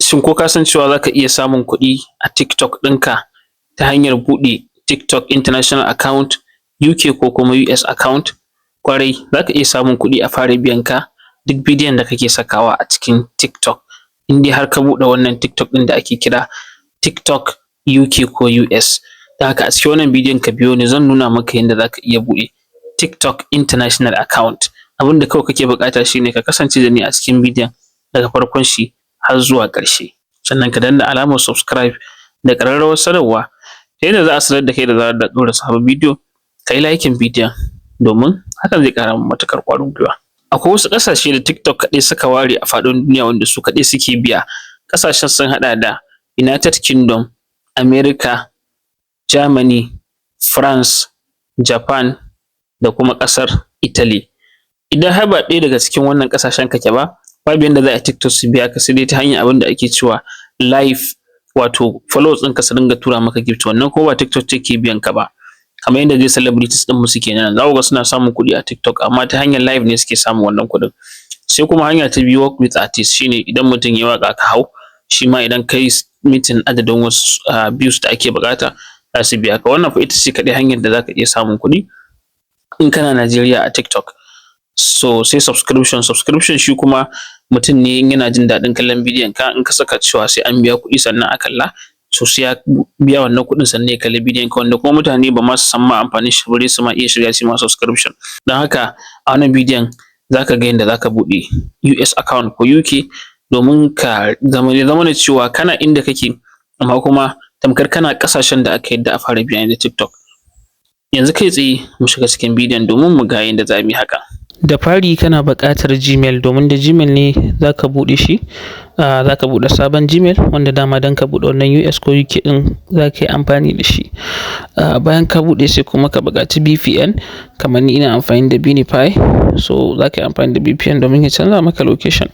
shin ko ka san cewa za ka iya samun kuɗi a TikTok ɗinka ta hanyar buɗe TikTok international account, UK ko kuma US account? Ƙwarai, za ka iya samun kuɗi a fara biyan ka duk bidiyon da kake sakawa a cikin TikTok, in dai har ka buɗe wannan TikTok ɗin da ake kira TikTok UK ko US. Don haka a cikin wannan bidiyon ka biyo ni zan nuna maka yadda za ka iya buɗe TikTok international account. Abin da kawai kake buƙata shi ne ka kasance da ni a cikin bidiyon daga farkon shi har zuwa ƙarshe. Sannan ka danna alamar subscribe da ƙararrawar sanarwa ta yadda za a sanar da kai da zarar na ɗora sabon bidiyo. Ka yi liking bidiyon domin hakan zai ƙara min matuƙar ƙwarin gwiwa. Akwai wasu ƙasashe da TikTok kaɗai suka ware a faɗin duniya wanda su kaɗai suke biya. Ƙasashen sun haɗa da United Kingdom, America, Germany, France, Japan da kuma ƙasar Italy. Idan har ba ɗaya daga cikin wannan ƙasashen kake ba, babu yanda za a yi TikTok su biya ka sai dai ta hanyar abin da ake cewa live, wato followers ɗinka su dinga tura maka gift, wannan kuma ba TikTok take biyan ka ba. Kamar yadda dai celebrities ɗinmu suke nan, za ku ga suna samun kuɗi a TikTok amma ta hanyar live ne suke samun wannan kuɗin. Sai kuma hanya ta biyu, work with artist, shi ne idan mutum ya yi waƙa ka hau, shi ma idan ka yi meeting adadin wasu views da ake buƙata za su biya ka. Wannan fa ita ce kaɗai hanyar da za ka iya samun kuɗi in kana Najeriya a TikTok. So sai subscription shi kuma mutum ne in yana jin daɗin kallon bidiyon ka, in ka saka cewa sai an biya kuɗi sannan a kalla, so sai ya biya wannan kuɗin sannan ya kalli bidiyon ka, wanda kuma mutane ba ma su san ma amfanin shi ba bare su ma iya shiga su yi ma subscription. Don haka a wannan bidiyon za ka ga yadda za ka buɗe US account ko UK domin ka zamana cewa kana inda kake amma kuma tamkar kana ƙasashen da aka yadda a fara biya da TikTok. Yanzu kai tsaye mu shiga cikin bidiyon domin mu ga yadda za mu yi haka. Da fari kana buƙatar Gmail, domin da Gmail ne za ka buɗe shi. Za ka buɗe sabon Gmail wanda dama don ka buɗe wannan US ko UK ɗin za ka yi amfani da shi. Bayan ka buɗe sai kuma ka buƙaci VPN, kamar ni ina amfani da Binifi, so za ka yi amfani da VPN domin ya canza maka location.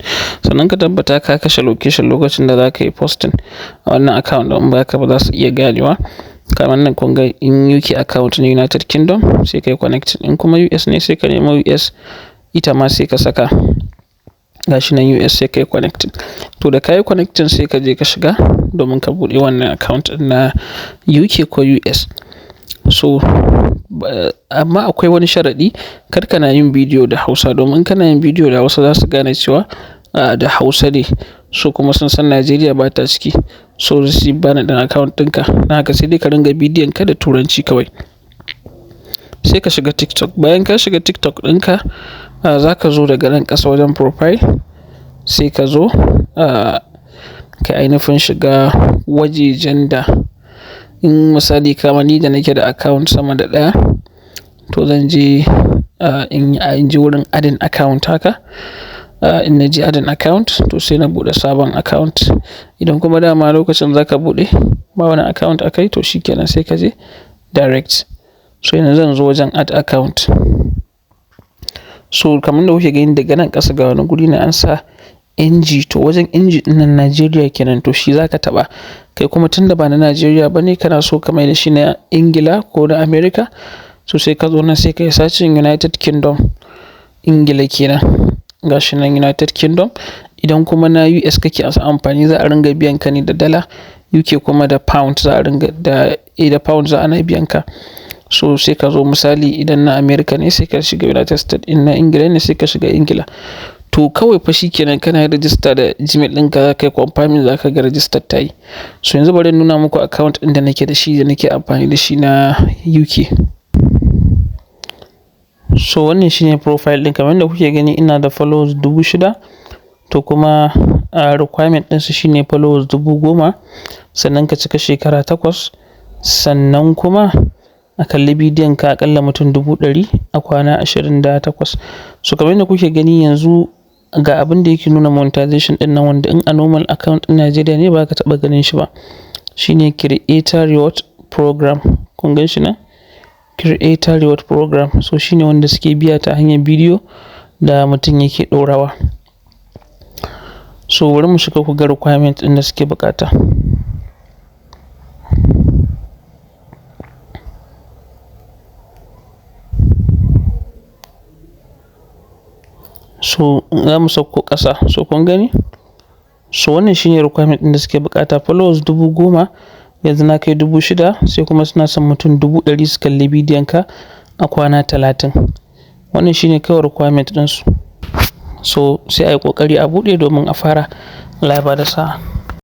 Sannan ka tabbata ka kashe location lokacin da za ka yi posting a wannan account ɗin, in ba haka ba za su iya ganewa. Kamar nan kun ga in UK account ne United Kingdom sai ka yi connecting, in kuma US ne sai ka nemo US ita ma sai ka saka gashi nan US sai ka yi connecting. To da ka yi connecting sai ka je ka shiga domin ka buɗe wannan account na UK ko US. So amma akwai wani sharaɗi, kar kana yin bidiyo da Hausa, domin kana yin bidiyo da Hausa za su gane cewa da Hausa ne, su kuma sun san Najeriya ba ta ciki, so su yi bana ɗin account ɗinka. Don haka sai dai ka ringa bidiyon ka da Turanci kawai. Sai ka shiga TikTok. Bayan ka shiga TikTok ɗinka, za ka zo daga nan ƙasa wajen profile, sai ka zo ka ainihin shiga wajejen da, in misali kamar ni da nake da account sama da ɗaya, to zan je in ji wurin adin account haka. In na ji adin account to sai na buɗe sabon account. Idan kuma dama lokacin za ka buɗe ba wani account a kai, to shi kenan sai ka je direct. So yanzu zan zo wajen add account. So kamar da kuke gani daga nan ƙasa ga wani guri na an sa NG, to wajen NG ɗin nan Najeriya kenan, to shi za ka taɓa. Kai kuma tun da ba na Najeriya ba ne, kana so ka mai da shi na Ingila ko na America, so sai ka zo nan sai ka yi searching United Kingdom, Ingila kenan. Gashi nan United Kingdom. Idan kuma na US kake amfani za a ringa biyan ka ne da dala, UK kuma da pound za a ringa da pound za ana biyan ka. So sai ka zo misali idan na America ne sai ka shiga United States, in na Ingila ne sai ka shiga Ingila. To kawai fa shi kenan kana register da Gmail ɗinka, za ka yi confirming, za ka ga register ta yi. So yanzu bari in nuna muku account ɗin da nake da shi, da nake amfani da shi na UK. So wannan shine profile ɗin, kamar yadda kuke gani ina da followers 6,000, to kuma requirement ɗinsu shine followers 10,000, sannan ka cika shekara 8, sannan kuma a kalli bidiyon ka aƙalla mutum 100,000 a kwana 28. So kamar yadda kuke gani yanzu ga abin da yake nuna monetization ɗin nan, wanda in a normal account ɗin Najeriya ne ba ka taɓa ganin shi ba. Shine Creator Reward Program, kun gan shi nan? Creator Reward Program. So shine wanda suke biya ta hanyar bidiyo da mutum yake ɗorawa. So bari mu shiga ku ga requirement ɗin da suke buƙata. So za mu sauko ƙasa, so kun gani? So wannan shine requirement ɗin da suke buƙata, followers 10,000, yanzu na kai 6,000, sai kuma suna son mutum 100,000 su kalli bidiyon ka a kwana 30. Wannan shine kawai requirement ɗinsu. So sai a yi ƙoƙari a buɗe domin a fara. Allah ya bada sa'a.